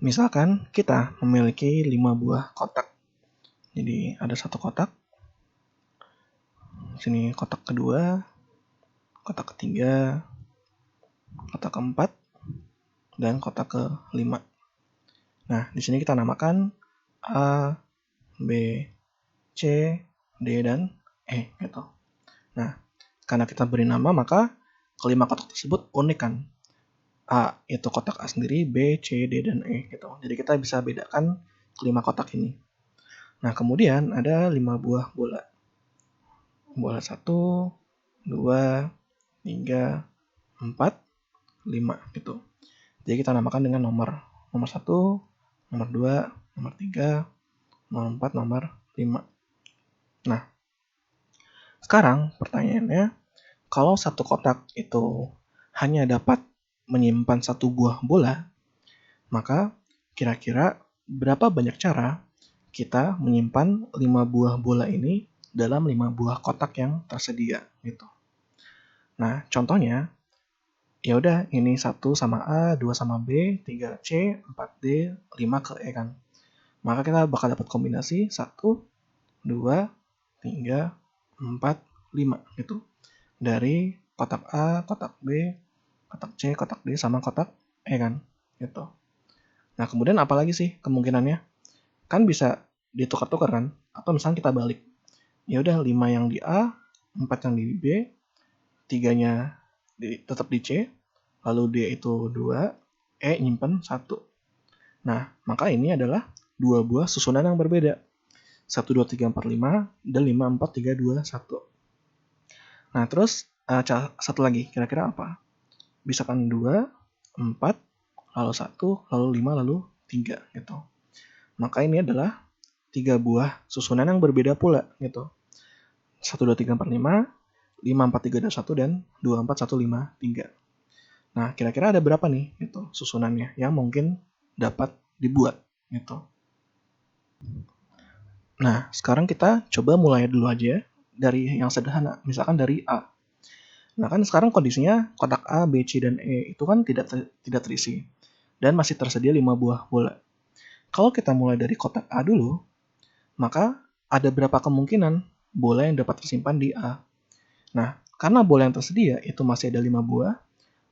Misalkan kita memiliki 5 buah kotak. Jadi ada satu kotak, sini kotak kedua, kotak ketiga, kotak keempat, dan kotak kelima. Nah, di sini kita namakan A, B, C, D, dan E gitu. Nah, karena kita beri nama, maka kelima kotak tersebut unik kan. A itu kotak A sendiri, B, C, D, dan E gitu. Jadi kita bisa bedakan kelima kotak ini. Nah, kemudian ada 5 buah bola. Bola 1, 2, 3, 4, 5 gitu. Jadi kita namakan dengan nomor 1, nomor 2, nomor 3, nomor 4, nomor 5. Nah, sekarang pertanyaannya, kalau satu kotak itu hanya dapat menyimpan satu buah bola, maka kira-kira berapa banyak cara kita menyimpan 5 buah bola ini dalam 5 buah kotak yang tersedia gitu. Nah, contohnya ya udah ini 1 sama A, 2 sama B, 3 C, 4 D, 5 ke E kan. Maka kita bakal dapat kombinasi 1, 2, 3, 4, 5 gitu. Dari kotak A, kotak B, kotak C, kotak D, sama kotak E kan gitu. Nah, kemudian apa lagi sih kemungkinannya? Kan bisa ditukar-tukar kan? Atau misalnya kita balik. Ya udah 5 yang di A, 4 yang di B, 3-nya tetap di C, lalu D itu 2, E nyimpen 1. Nah, maka ini adalah dua buah susunan yang berbeda. 1, 2, 3, 4, 5, dan 5, 4, 3, 2, 1. Nah, terus satu lagi, kira-kira apa? Bisa kan 2, 4, lalu 1, lalu 5, lalu 3 gitu. Maka ini adalah 3 buah susunan yang berbeda pula gitu. 1, 2, 3, 4, 5, 5, 4, 3, 2, 1, dan 2, 4, 1, 5, 3. Nah, kira-kira ada berapa nih gitu susunannya yang mungkin dapat dibuat gitu. Nah, sekarang kita coba mulai dulu aja dari yang sederhana, misalkan dari A. Nah, kan sekarang kondisinya kotak A, B, C, dan E itu kan tidak terisi dan masih tersedia 5 buah bola. Kalau kita mulai dari kotak A dulu, maka ada berapa kemungkinan bola yang dapat tersimpan di A. Nah, karena bola yang tersedia itu masih ada 5 buah,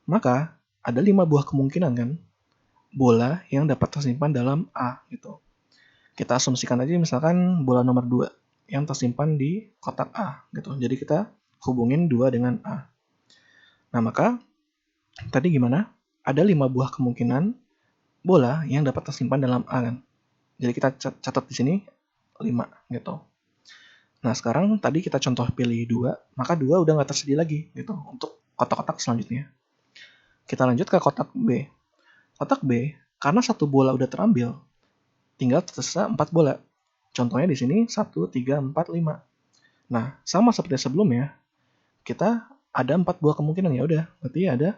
maka ada 5 buah kemungkinan kan bola yang dapat tersimpan dalam A gitu. Kita asumsikan aja misalkan bola nomor 2 yang tersimpan di kotak A gitu. Jadi kita hubungin 2 dengan A. Nah, maka tadi gimana? Ada 5 buah kemungkinan bola yang dapat tersimpan dalam A kan. Jadi kita catat di sini 5 gitu. Nah, sekarang tadi kita contoh pilih 2, maka 2 udah nggak tersedia lagi gitu untuk kotak-kotak selanjutnya. Kita lanjut ke kotak B. Kotak B, karena satu bola udah terambil, tinggal tersisa 4 bola. Contohnya di sini 1, 3, 4, 5. Nah, sama seperti sebelumnya, kita ada 4 buah kemungkinan ya udah, berarti ada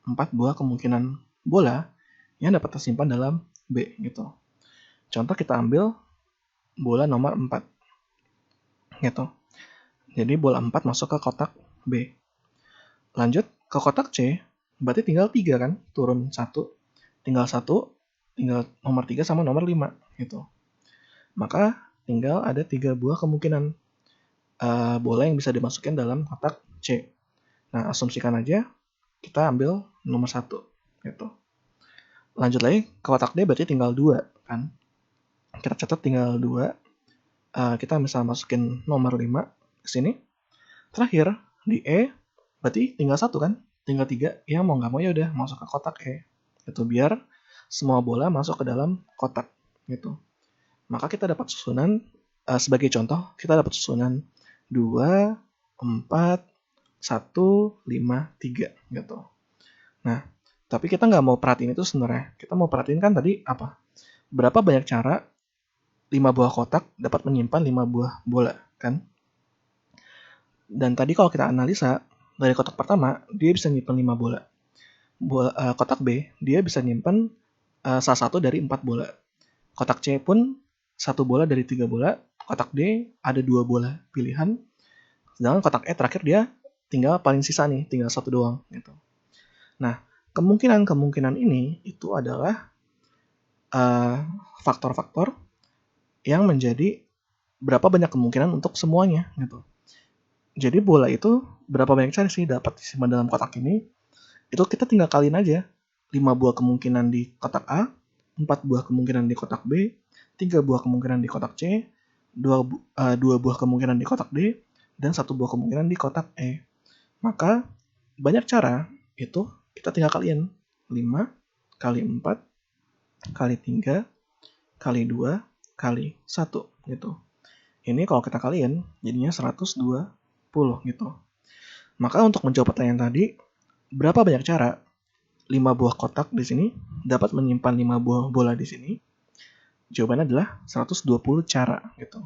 4 buah kemungkinan bola yang dapat tersimpan dalam B gitu. Contoh kita ambil bola nomor 4 gitu. Jadi bola 4 masuk ke kotak B. Lanjut ke kotak C, berarti tinggal 3 kan, turun 1. Tinggal 1, tinggal nomor 3 sama nomor 5 gitu. Maka tinggal ada 3 buah kemungkinan bola yang bisa dimasukkan dalam kotak C. Nah, asumsikan aja kita ambil nomor 1 gitu. Lanjut lagi ke kotak D berarti tinggal 2 kan. Kita catat tinggal 2. Kita bisa masukin nomor 5 ke sini. Terakhir di E berarti tinggal 1 kan. Tinggal 3 yang mau nggak mau ya udah masuk ke kotak E. Itu biar semua bola masuk ke dalam kotak gitu. Maka kita dapat susunan sebagai contoh kita dapat susunan 2, 4, 1, 5, 3 gitu. Nah, tapi kita nggak mau perhatiin itu sebenarnya. Kita mau perhatiin kan tadi apa? Berapa banyak cara 5 buah kotak dapat menyimpan 5 buah bola kan? Dan tadi kalau kita analisa dari kotak pertama dia bisa menyimpan 5 bola. Kotak B dia bisa menyimpan salah satu dari 4 bola. Kotak C pun 1 bola dari 3 bola. Kotak D ada 2 bola pilihan. Sedangkan kotak E terakhir dia tinggal paling sisa nih, tinggal 1 doang gitu. Nah, kemungkinan-kemungkinan ini itu adalah faktor-faktor yang menjadi berapa banyak kemungkinan untuk semuanya gitu. Jadi bola itu berapa banyak cara sih dapat disimpan dalam kotak ini? Itu kita tinggal kaliin aja. 5 buah kemungkinan di kotak A, 4 buah kemungkinan di kotak B, 3 buah kemungkinan di kotak C, 2 buah kemungkinan di kotak D, dan 1 buah kemungkinan di kotak E. Maka banyak cara itu kita tinggal kaliin. 5 kali 4 kali 3 kali 2 kali 1 gitu. Ini kalau kita kaliin jadinya 120 gitu. Maka untuk menjawab pertanyaan tadi, berapa banyak cara 5 buah kotak di sini dapat menyimpan 5 buah bola di sini? Jawabannya adalah 120 cara gitu.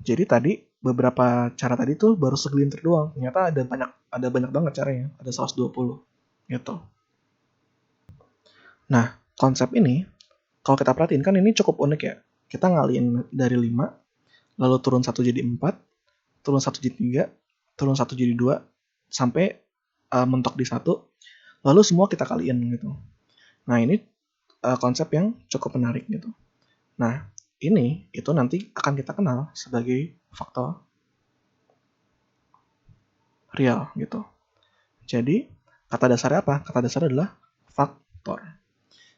Jadi tadi beberapa cara tadi tuh baru segelintir doang. Ternyata ada banyak banget caranya, ada 120 gitu. Nah, konsep ini kalau kita perhatiin kan ini cukup unik ya. Kita ngalihin dari 5, lalu turun 1 jadi 4, turun 1 jadi 3, turun 1 jadi 2, sampai mentok di 1, lalu semua kita kaliin gitu. Nah, ini konsep yang cukup menarik gitu. Nah, ini itu nanti akan kita kenal sebagai faktor real gitu. Jadi, kata dasarnya apa? Kata dasarnya adalah faktor.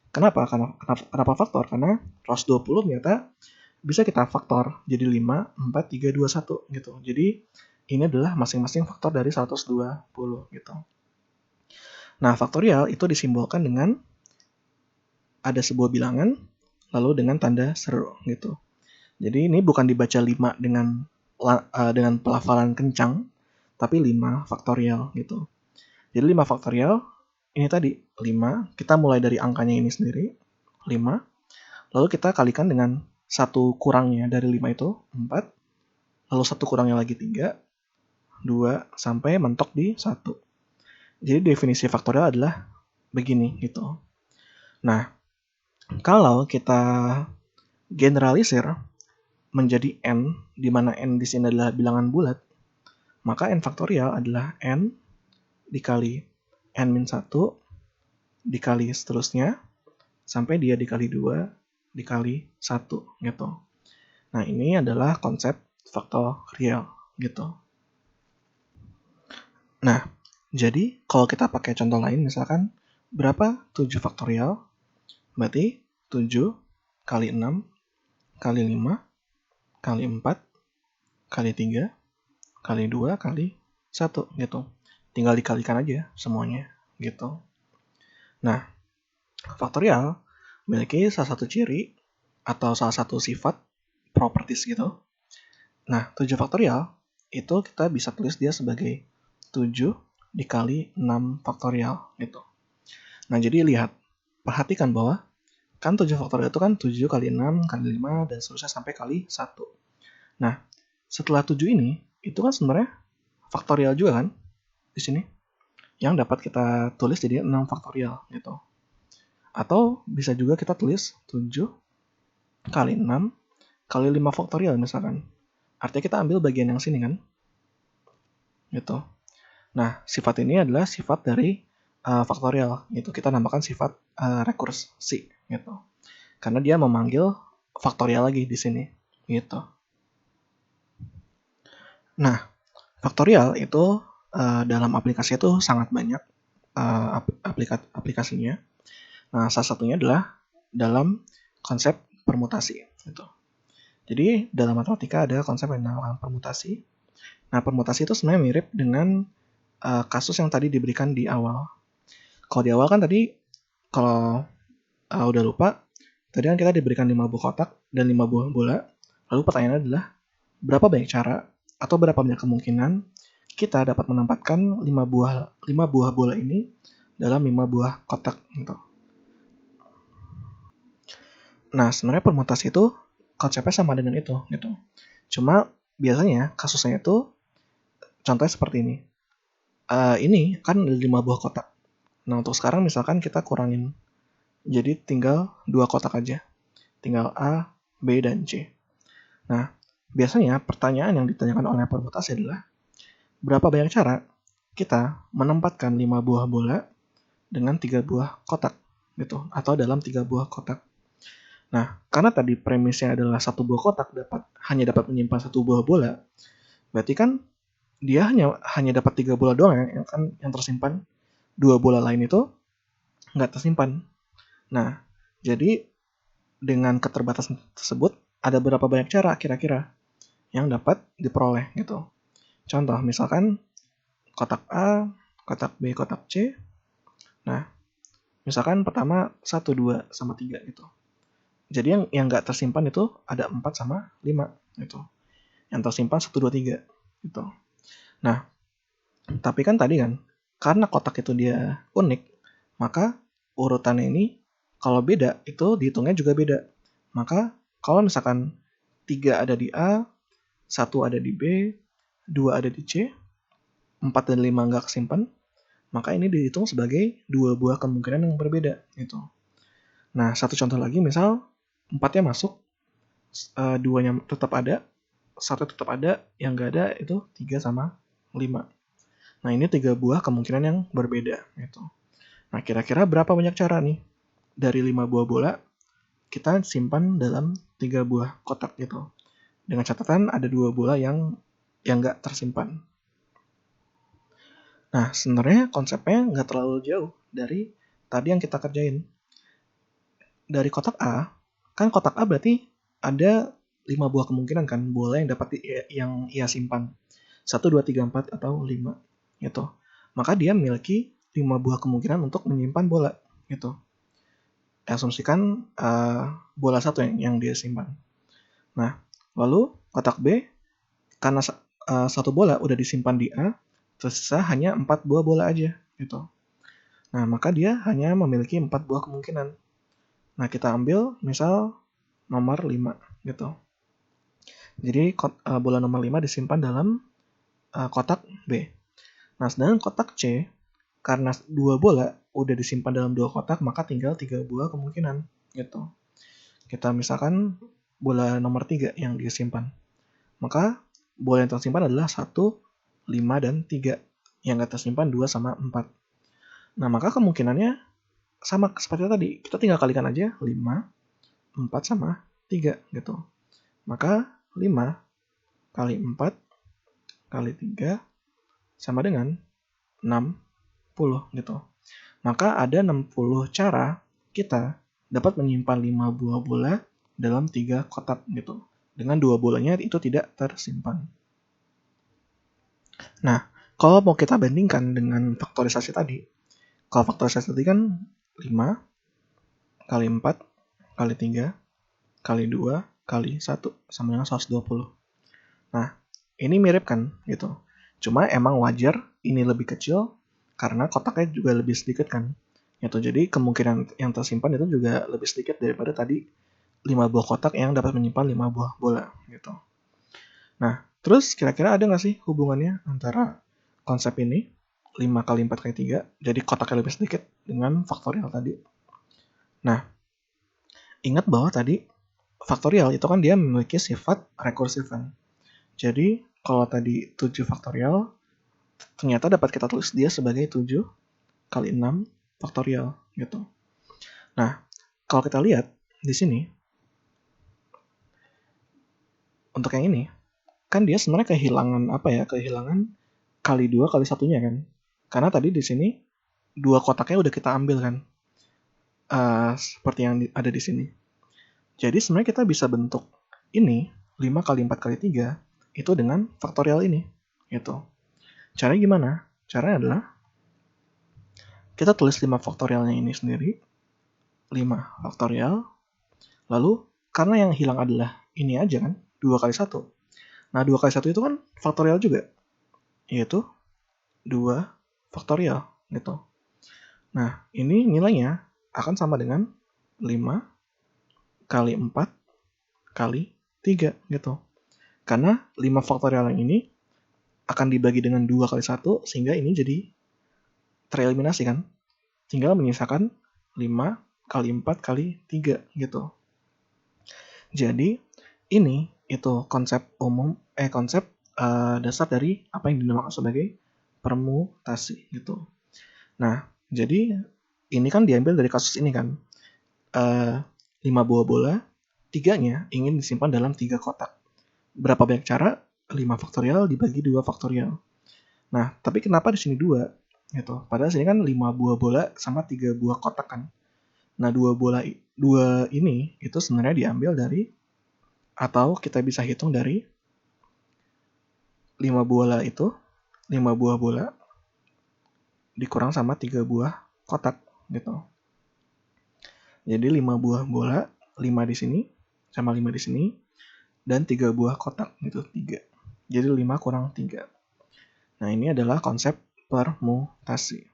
Kenapa faktor? Karena 120 ternyata bisa kita faktor jadi 5, 4, 3, 2, 1 gitu. Jadi ini adalah masing-masing faktor dari 120 gitu. Nah, faktorial itu disimbolkan dengan ada sebuah bilangan lalu dengan tanda seru gitu. Jadi ini bukan dibaca 5 dengan pelafalan kencang, tapi 5 faktorial gitu. Jadi 5 faktorial ini tadi 5, kita mulai dari angkanya ini sendiri 5, lalu kita kalikan dengan 1 kurangnya dari 5 itu 4, lalu 1 kurangnya lagi 3, 2, sampai mentok di 1. Jadi definisi faktorial adalah begini gitu. Nah, kalau kita generalisir menjadi n, di mana n di sini adalah bilangan bulat, maka n faktorial adalah n dikali n-1 dikali seterusnya sampai dia dikali 2 dikali 1 gitu. Nah, ini adalah konsep faktorial gitu. Nah, jadi kalau kita pakai contoh lain misalkan berapa 7 faktorial? Berarti 7 kali 6 kali 5 kali 4 kali 3 kali 2 kali 1 gitu. Tinggal dikalikan aja semuanya gitu. Nah, faktorial memiliki salah satu ciri atau salah satu sifat properties gitu. Nah, 7 faktorial itu kita bisa tulis dia sebagai 7 dikali 6 faktorial gitu. Nah, jadi lihat, perhatikan bahwa kan 7 faktorial itu kan 7 kali 6 kali 5 dan seterusnya sampai kali 1. Nah, setelah 7 ini itu kan sebenarnya faktorial juga kan di sini yang dapat kita tulis jadi 6 faktorial gitu. Atau bisa juga kita tulis 7 kali 6 kali 5 faktorial misalkan. Artinya kita ambil bagian yang sini kan. Gitu. Nah, sifat ini adalah sifat dari faktorial. Itu kita namakan sifat rekursi gitu. Karena dia memanggil faktorial lagi di sini gitu. Nah, faktorial itu dalam aplikasi itu sangat banyak aplikasinya. Nah, salah satunya adalah dalam konsep permutasi gitu. Jadi dalam matematika ada konsep yang dinamakan permutasi. Nah, permutasi itu sebenarnya mirip dengan kasus yang tadi diberikan di awal. Kalau di awal kan tadi, kalau udah lupa, tadi kan kita diberikan 5 buah kotak dan 5 buah bola. Lalu pertanyaannya adalah, berapa banyak cara atau berapa banyak kemungkinan kita dapat menempatkan 5 buah bola ini dalam 5 buah kotak gitu. Nah, sebenarnya permutasi itu konsepnya sama dengan itu gitu. Cuma biasanya kasusnya itu contohnya seperti ini. Ini kan ada 5 buah kotak. Nah, untuk sekarang misalkan kita kurangin. Jadi tinggal 2 kotak aja. Tinggal A, B, dan C. Nah, biasanya pertanyaan yang ditanyakan oleh permutasi adalah, berapa banyak cara kita menempatkan 5 buah bola dengan 3 buah kotak gitu, atau dalam 3 buah kotak. Nah, karena tadi premisnya adalah satu buah kotak hanya dapat menyimpan satu buah bola, berarti kan dia hanya dapat 3 bola doang yang tersimpan. 2 bola lain itu nggak tersimpan. Nah, jadi dengan keterbatasan tersebut ada berapa banyak cara kira-kira yang dapat diperoleh gitu. Contoh misalkan kotak A, kotak B, kotak C. Nah, misalkan pertama 1, 2, sama 3 gitu. Jadi yang nggak tersimpan itu ada 4 sama 5 gitu. Yang tersimpan 1, 2, 3 gitu. Nah, tapi kan tadi kan karena kotak itu dia unik, maka urutannya ini kalau beda itu dihitungnya juga beda. Maka kalau misalkan 3 ada di A, 1 ada di B, 2 ada di C, 4 dan 5 nggak kesimpan, maka ini dihitung sebagai 2 buah kemungkinan yang berbeda gitu. Nah, satu contoh lagi misal 4-nya masuk, 2-nya tetap ada, 1 tetap ada, yang nggak ada itu 3 sama 5. Nah, ini 3 buah kemungkinan yang berbeda gitu. Nah, kira-kira berapa banyak cara nih? Dari 5 buah bola, kita simpan dalam 3 buah kotak gitu. Dengan catatan ada 2 bola yang nggak tersimpan. Nah, sebenarnya konsepnya nggak terlalu jauh dari tadi yang kita kerjain. Dari kotak A, kan kotak A berarti ada 5 buah kemungkinan kan bola yang ia simpan. 1, 2, 3, 4, atau 5 gitu. Maka dia memiliki 5 buah kemungkinan untuk menyimpan bola gitu. Asumsikan bola 1 yang dia simpan. Nah, lalu kotak B, karena 1 bola udah disimpan di A, tersisa hanya 4 buah bola aja gitu. Nah, maka dia hanya memiliki 4 buah kemungkinan. Nah, kita ambil misal nomor 5 gitu. Jadi bola nomor 5 disimpan dalam kotak B. Nah, sedangkan kotak C, karena 2 bola udah disimpan dalam 2 kotak, maka tinggal 3 buah kemungkinan gitu. Kita misalkan bola nomor 3 yang disimpan. Maka bola yang tersimpan adalah 1, 5, dan 3. Yang nggak tersimpan 2 sama 4. Nah, maka kemungkinannya sama seperti tadi. Kita tinggal kalikan aja 5, 4 sama 3 gitu. Maka 5 kali 4 kali 3 sama dengan 60 gitu. Maka ada 60 cara kita dapat menyimpan 5 buah bola dalam 3 kotak gitu. Dengan 2 bolanya itu tidak tersimpan. Nah, kalau mau kita bandingkan dengan faktorisasi tadi, kalau faktorisasi tadi kan 5 kali 4 kali 3 kali 2 kali 1 sama dengan 120. Nah, ini mirip kan gitu. Cuma emang wajar ini lebih kecil karena kotaknya juga lebih sedikit kan. Gitu. Jadi kemungkinan yang tersimpan itu juga lebih sedikit daripada tadi 5 buah kotak yang dapat menyimpan 5 buah bola gitu. Nah, terus kira-kira ada nggak sih hubungannya antara konsep ini 5 kali 4 kali 3, jadi kotaknya lebih sedikit, dengan faktorial tadi? Nah, ingat bahwa tadi faktorial itu kan dia memiliki sifat rekursif kan. Jadi kalau tadi 7 faktorial, ternyata dapat kita tulis dia sebagai 7 kali 6 faktorial gitu. Nah, kalau kita lihat di sini, untuk yang ini, kan dia sebenarnya kehilangan kali 2 kali satunya kan. Karena tadi di sini 2 kotaknya udah kita ambil kan. Seperti yang ada di sini. Jadi sebenarnya kita bisa bentuk ini 5 kali 4 kali 3 itu dengan faktorial ini gitu. Caranya gimana? Caranya adalah kita tulis 5 faktorialnya ini sendiri, 5 faktorial, lalu karena yang hilang adalah ini aja kan, 2 kali 1. Nah, 2 kali 1 itu kan faktorial juga, yaitu 2 faktorial gitu. Nah, ini nilainya akan sama dengan 5 kali 4 kali 3 gitu. Karena 5 faktorial yang ini akan dibagi dengan 2 kali 1 sehingga ini jadi tereliminasi kan. Tinggal menyisakan 5 kali 4 kali 3 gitu. Jadi ini itu konsep dasar dari apa yang dinamakan sebagai permutasi gitu. Nah, jadi ini kan diambil dari kasus ini kan. 5 buah bola, 3-nya ingin disimpan dalam 3 kotak. Berapa banyak cara? 5 faktorial dibagi 2 faktorial. Nah, tapi kenapa di sini 2? Gitu. Padahal sini kan 5 buah bola sama 3 buah kotak kan. Nah, 2 ini itu sebenarnya diambil dari, atau kita bisa hitung dari 5 bola itu, 5 buah bola dikurang sama 3 buah kotak gitu. Jadi 5 buah bola, 5 di sini sama 5 di sini, dan 3 buah kotak gitu, 3. Jadi 5 kurang 3. Nah, ini adalah konsep permutasi.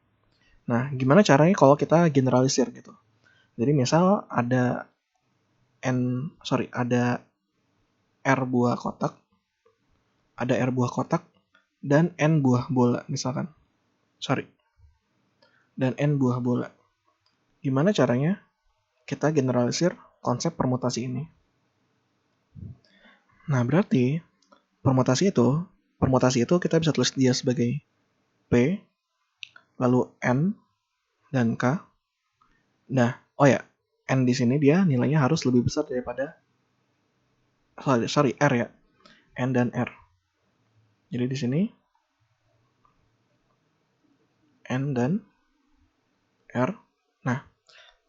Nah, gimana caranya kalau kita generalisir gitu? Jadi misal ada R buah kotak, dan N buah bola misalkan. Dan N buah bola. Gimana caranya kita generalisir konsep permutasi ini? Nah, berarti permutasi itu kita bisa tulis dia sebagai P, lalu N, dan K. Nah, N di sini dia nilainya harus lebih besar daripada R ya. N dan R. Jadi di sini N dan R. Nah,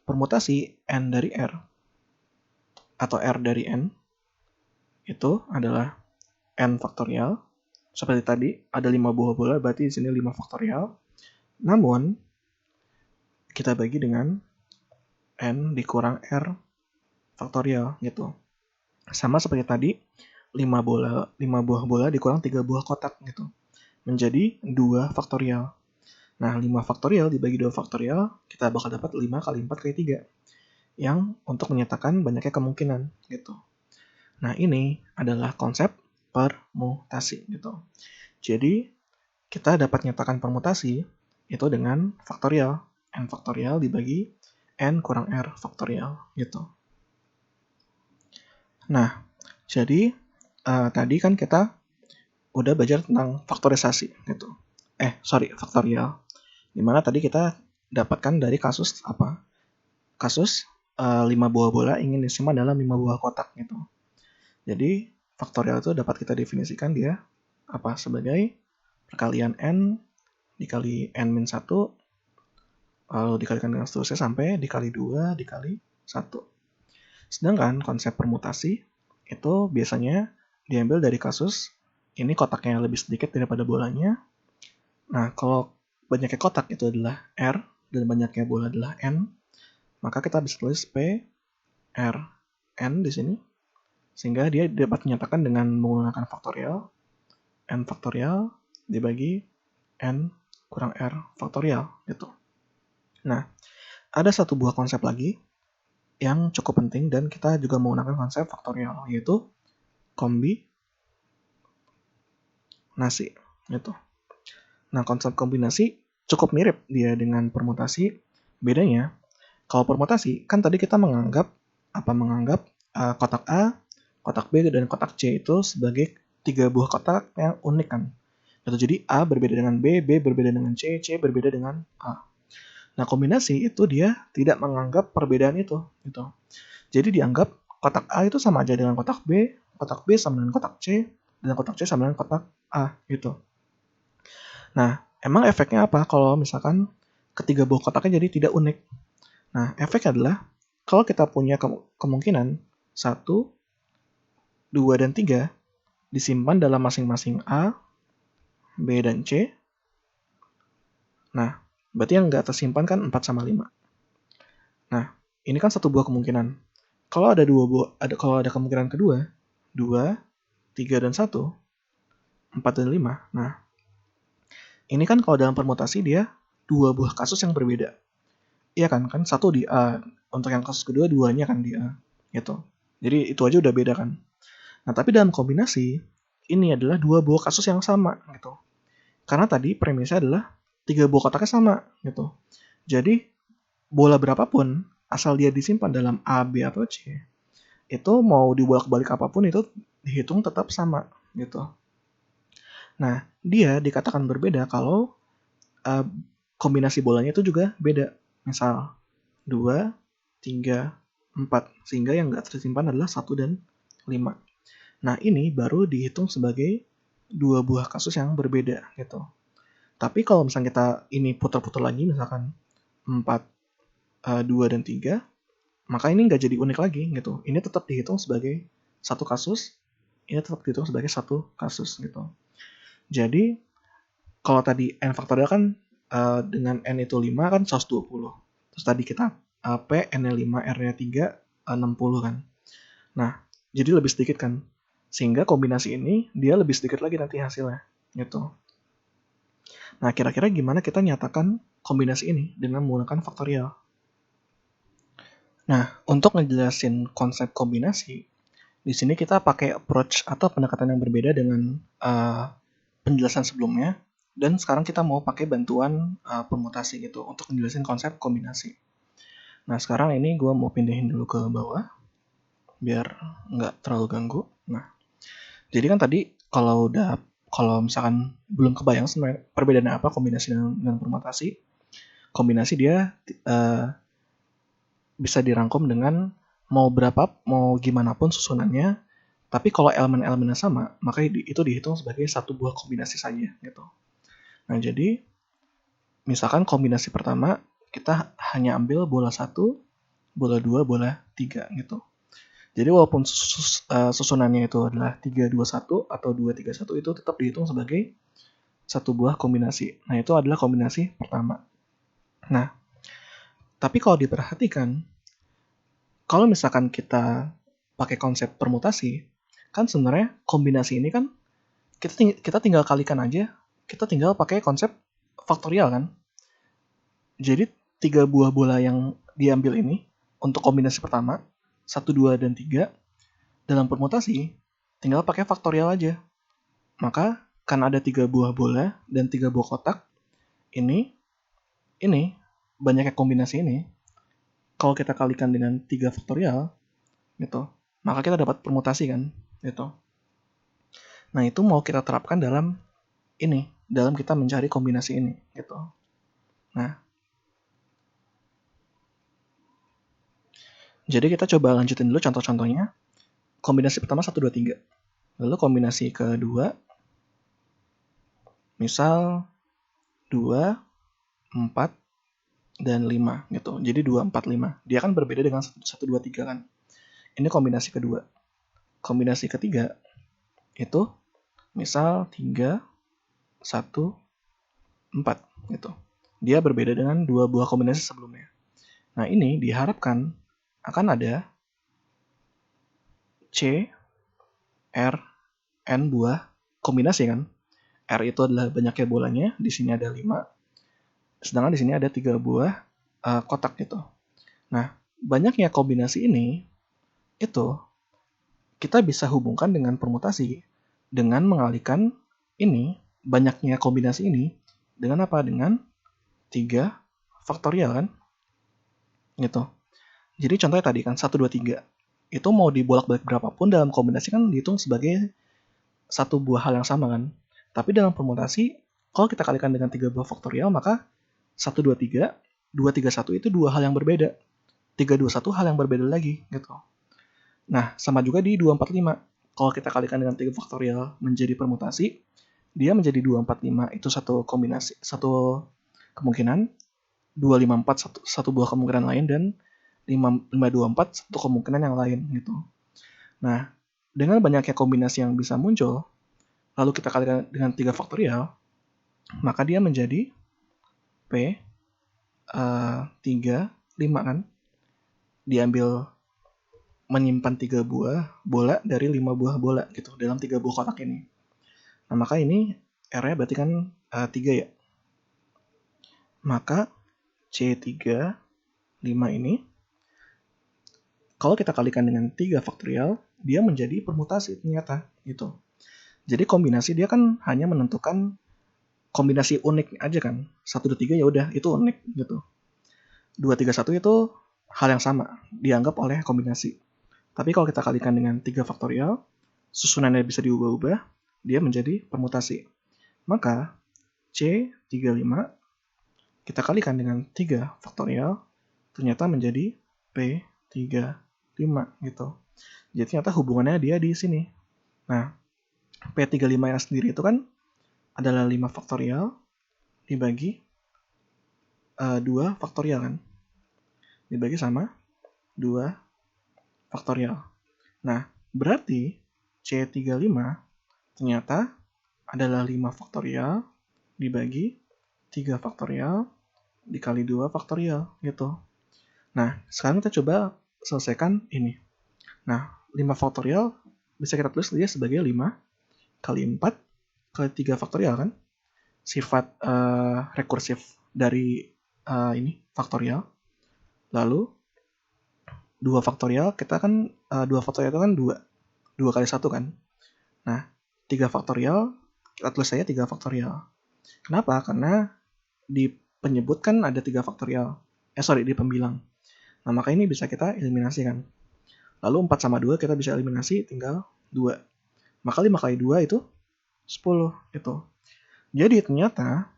permutasi N dari R atau R dari N itu adalah N faktorial. Seperti tadi, ada 5 buah bola, berarti di sini 5 faktorial. Namun, kita bagi dengan N dikurang R faktorial gitu. Sama seperti tadi, 5 buah bola dikurang 3 buah kotak gitu. Menjadi 2 faktorial. Nah, 5 faktorial dibagi 2 faktorial, kita bakal dapat 5 kali 4 kali 3. Yang untuk menyatakan banyaknya kemungkinan gitu. Nah, ini adalah konsep permutasi gitu. Jadi, kita dapat menyatakan permutasi itu dengan faktorial. N faktorial dibagi N kurang R faktorial gitu. Nah, jadi tadi kan kita udah belajar tentang faktorisasi gitu. Faktorial. Dimana tadi kita dapatkan dari kasus apa? Kasus 5 buah bola ingin disimpan dalam 5 buah kotak gitu. Jadi faktorial itu dapat kita definisikan dia apa? Sebagai perkalian N dikali N-1 lalu dikalikan dengan seterusnya sampai dikali 2 dikali 1. Sedangkan konsep permutasi itu biasanya diambil dari kasus ini kotaknya lebih sedikit daripada bolanya. Nah, kalau banyaknya kotak itu adalah R dan banyaknya bola adalah N, maka kita bisa tulis P R N di sini. Sehingga dia dapat dinyatakan dengan menggunakan faktorial N faktorial dibagi N kurang R faktorial gitu. Nah, ada satu buah konsep lagi yang cukup penting dan kita juga menggunakan konsep faktorial, yaitu kombinasi gitu. Nah, konsep kombinasi cukup mirip dia dengan permutasi. Bedanya, kalau permutasi kan tadi kita menganggap kotak A, kotak B, dan kotak C itu sebagai 3 buah kotak yang unik kan. Jadi A berbeda dengan B berbeda dengan C berbeda dengan A. Nah, kombinasi itu dia tidak menganggap perbedaan itu gitu. Jadi dianggap kotak A itu sama aja dengan kotak B sama dengan kotak C, dan kotak C sama dengan kotak A gitu. Nah, emang efeknya apa kalau misalkan ketiga buah kotaknya jadi tidak unik? Nah, efeknya adalah kalau kita punya kemungkinan 1, 2, dan 3 disimpan dalam masing-masing A, B, dan C. Nah, berarti yang nggak tersimpan kan 4 sama 5. Nah, ini kan satu buah kemungkinan. Kalau ada kalau ada kemungkinan kedua, 2, 3, dan 1, 4 dan 5. Nah, ini kan kalau dalam permutasi dia 2 buah kasus yang berbeda. Iya kan? Kan satu di A. Untuk yang kasus kedua, 2-nya kan di A. Gitu. Jadi itu aja udah beda kan. Nah, tapi dalam kombinasi, ini adalah 2 buah kasus yang sama gitu. Karena tadi premisnya adalah 3 buah kotaknya sama gitu. Jadi bola berapapun asal dia disimpan dalam A, B, atau C, itu mau dibolak-balik apapun itu dihitung tetap sama gitu. Nah, dia dikatakan berbeda kalau kombinasi bolanya itu juga beda. Misal 2, 3, 4. Sehingga yang nggak tersimpan adalah 1 dan 5. Nah, ini baru dihitung sebagai dua buah kasus yang berbeda gitu. Tapi kalau misalnya kita ini putar-putar lagi, misalkan 4, 2, dan 3, maka ini nggak jadi unik lagi gitu. Ini tetap dihitung sebagai satu kasus, ini tetap dihitung sebagai satu kasus gitu. Jadi, kalau tadi n faktorial kan dengan n itu 5 kan 120. Terus tadi kita P, n-nya 5, R-nya 3, 60 kan. Nah, jadi lebih sedikit kan. Sehingga kombinasi ini dia lebih sedikit lagi nanti hasilnya gitu. Nah, kira-kira gimana kita nyatakan kombinasi ini dengan menggunakan faktorial? Nah, untuk ngejelasin konsep kombinasi, di sini kita pakai approach atau pendekatan yang berbeda dengan penjelasan sebelumnya, dan sekarang kita mau pakai bantuan permutasi gitu untuk ngejelasin konsep kombinasi. Nah, sekarang ini gue mau pindahin dulu ke bawah, biar nggak terlalu ganggu. Nah, jadi kan tadi kalau misalkan belum kebayang sebenarnya perbedaannya apa kombinasi dengan permutasi, kombinasi dia bisa dirangkum dengan mau gimana pun susunannya, tapi kalau elemen-elemennya sama, maka itu dihitung sebagai satu buah kombinasi saja gitu. Nah, jadi misalkan kombinasi pertama kita hanya ambil bola 1, bola 2, bola 3 gitu. Jadi walaupun susunannya itu adalah 3-2-1 atau 2-3-1, itu tetap dihitung sebagai satu buah kombinasi. Nah, itu adalah kombinasi pertama. Nah, tapi kalau diperhatikan, kalau misalkan kita pakai konsep permutasi, kan sebenarnya kombinasi ini kan kita tinggal kalikan aja, kita tinggal pakai konsep faktorial kan. Jadi 3 buah bola yang diambil ini untuk kombinasi pertama, 1, 2, dan 3, dalam permutasi tinggal pakai faktorial aja. Maka kan ada 3 buah bola dan 3 buah kotak. Ini banyaknya kombinasi ini, kalau kita kalikan dengan 3 faktorial gitu, maka kita dapat permutasi kan gitu. Nah, itu mau kita terapkan dalam kita mencari kombinasi ini gitu. Nah, jadi kita coba lanjutin dulu contoh-contohnya. Kombinasi pertama 1, 2, 3. Lalu kombinasi kedua, misal 2, 4, dan 5 gitu. Jadi 2, 4, 5. Dia kan berbeda dengan 1, 2, 3 kan. Ini kombinasi kedua. Kombinasi ketiga itu misal 3, 1, 4 gitu. Dia berbeda dengan 2 buah kombinasi sebelumnya. Nah, ini diharapkan akan ada C, R, N buah kombinasi kan. R itu adalah banyaknya bolanya, di sini ada 5. Sedangkan di sini ada 3 buah kotak gitu. Nah, banyaknya kombinasi ini itu kita bisa hubungkan dengan permutasi dengan mengalihkan ini, banyaknya kombinasi ini dengan apa? Dengan 3 faktorial kan? Gitu. Jadi contohnya tadi kan 1, 2, 3. Itu mau dibolak-balik berapapun dalam kombinasi kan dihitung sebagai satu buah hal yang sama kan. Tapi dalam permutasi, kalau kita kalikan dengan 3 buah faktorial, maka 1, 2, 3, 2, 3, 1 itu dua hal yang berbeda. 3, 2, 1 hal yang berbeda lagi gitu. Nah, sama juga di 2, 4, 5. Kalau kita kalikan dengan 3 faktorial menjadi permutasi, dia menjadi 2, 4, 5 itu satu kombinasi, satu kemungkinan. 2, 5, 4 satu buah kemungkinan lain, dan 5, 2, 4 satu kemungkinan yang lain gitu. Nah, dengan banyaknya kombinasi yang bisa muncul, lalu kita kalikan dengan 3 faktorial, maka dia menjadi P 3, 5 kan. Diambil menyimpan 3 buah bola dari 5 buah bola gitu dalam 3 buah kotak ini. Nah, maka ini R-nya berarti kan 3 ya. Maka C3, 5 ini kalau kita kalikan dengan 3 faktorial, dia menjadi permutasi ternyata gitu. Jadi kombinasi dia kan hanya menentukan kombinasi unik aja kan. 1, 2, 3 ya udah itu unik gitu. 2, 3, 1 itu hal yang sama dianggap oleh kombinasi. Tapi kalau kita kalikan dengan 3 faktorial, susunannya bisa diubah-ubah, dia menjadi permutasi. Maka C35 kita kalikan dengan 3 faktorial, ternyata menjadi P35. 5 gitu. Jadi ternyata hubungannya dia di sini. Nah, P35 sendiri itu kan adalah 5 faktorial dibagi 2 faktorial kan. Dibagi sama 2 faktorial. Nah, berarti C35 ternyata adalah 5 faktorial dibagi 3 faktorial dikali 2 faktorial gitu. Nah, sekarang kita coba selesaikan ini. Nah, 5 faktorial bisa kita tulis dia sebagai 5 kali 4 kali 3 faktorial kan. Sifat rekursif dari ini faktorial. Lalu 2 faktorial kita kan 2 faktorial itu kan 2 kali 1 kan. Nah, 3 faktorial kita tulis saja 3 faktorial. Kenapa? Karena di penyebut kan ada 3 faktorial. Di pembilang. Nah, maka ini bisa kita eliminasi kan. Lalu 4 sama 2 kita bisa eliminasi tinggal 2. Maka 5 kali 2 itu 10 itu. Jadi ternyata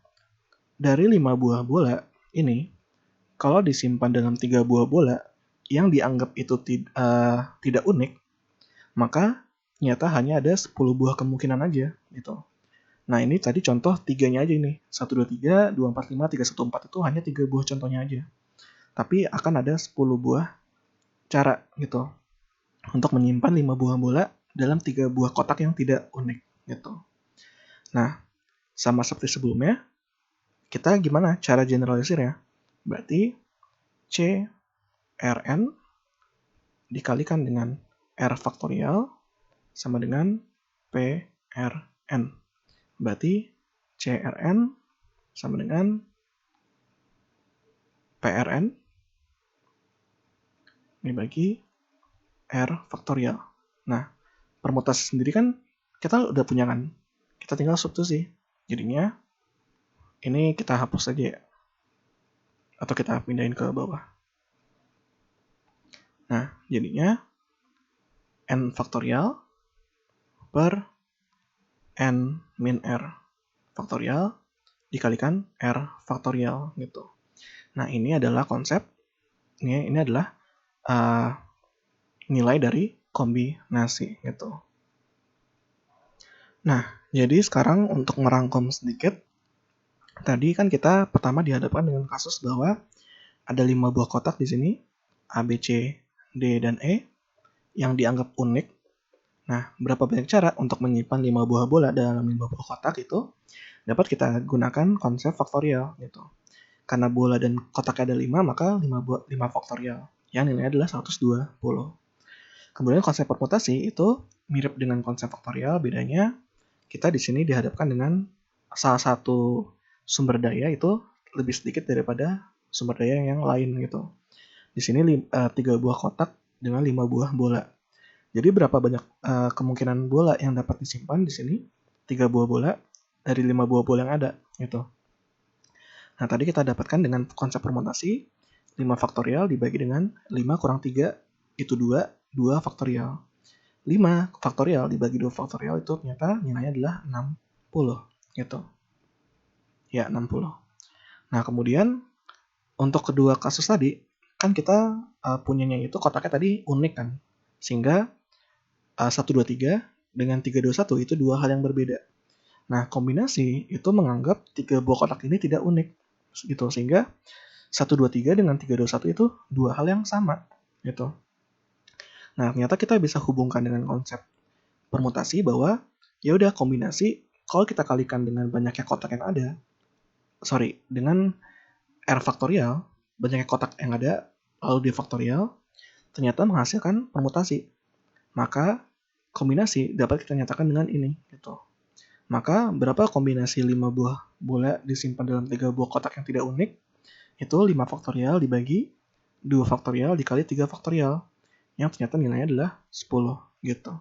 dari 5 buah bola ini, kalau disimpan dalam 3 buah bola yang dianggap itu tidak unik, maka ternyata hanya ada 10 buah kemungkinan aja gitu. Nah, ini tadi contoh 3-nya aja ini. 1, 2, 3, 2, 4, 5, 3, 1, 4 itu hanya 3 buah contohnya aja. Tapi akan ada 10 buah cara gitu untuk menyimpan 5 buah bola dalam 3 buah kotak yang tidak unik gitu. Nah, sama seperti sebelumnya, kita gimana cara generalisirnya? Berarti C Rn dikalikan dengan R faktorial sama dengan PRN. Berarti CRN sama dengan PRN dibagi R faktorial. Nah, permutasi sendiri kan kita udah punya kan. Kita tinggal substitusi. Jadinya ini kita hapus saja ya. Atau kita pindahin ke bawah. Nah, jadinya N faktorial per N min R faktorial dikalikan R faktorial gitu. Nah, ini adalah konsep, ini adalah nilai dari kombinasi gitu. Nah, jadi sekarang untuk merangkum sedikit, tadi kan kita pertama dihadapkan dengan kasus bahwa ada 5 buah kotak di sini, A, B, C, D, dan E, yang dianggap unik. Nah, berapa banyak cara untuk menyimpan 5 buah bola dalam 5 buah kotak itu dapat kita gunakan konsep faktorial gitu. Karena bola dan kotaknya ada 5, maka 5 faktorial, yang nilainya adalah 120. Kemudian konsep permutasi itu mirip dengan konsep faktorial, bedanya kita di sini dihadapkan dengan salah satu sumber daya itu lebih sedikit daripada sumber daya yang lain gitu. Di sini 3 buah kotak dengan 5 buah bola. Jadi berapa banyak kemungkinan bola yang dapat disimpan di sini? 3 buah bola dari 5 buah bola yang ada gitu. Nah, tadi kita dapatkan dengan konsep permutasi 5 faktorial dibagi dengan 5 kurang 3 itu 2 faktorial. 5 faktorial dibagi 2 faktorial itu ternyata nilainya adalah 60 gitu. Ya, 60. Nah, kemudian untuk kedua kasus tadi, kan kita punyanya itu kotaknya tadi unik kan. Sehingga 1, 2, 3 dengan 3, 2, 1 itu dua hal yang berbeda. Nah, kombinasi itu menganggap 3 buah kotak ini tidak unik gitu. Sehingga 1, 2, 3 dengan 3, 2, 1 itu dua hal yang sama gitu. Nah, ternyata kita bisa hubungkan dengan konsep permutasi bahwa ya udah kombinasi kalau kita kalikan dengan banyaknya kotak yang ada, dengan R faktorial, banyaknya kotak yang ada lalu di faktorial, ternyata menghasilkan permutasi. Maka kombinasi dapat kita nyatakan dengan ini gitu. Maka berapa kombinasi 5 buah bola disimpan dalam 3 buah kotak yang tidak unik? Itu 5 faktorial dibagi 2 faktorial dikali 3 faktorial. Yang ternyata nilainya adalah 10 gitu.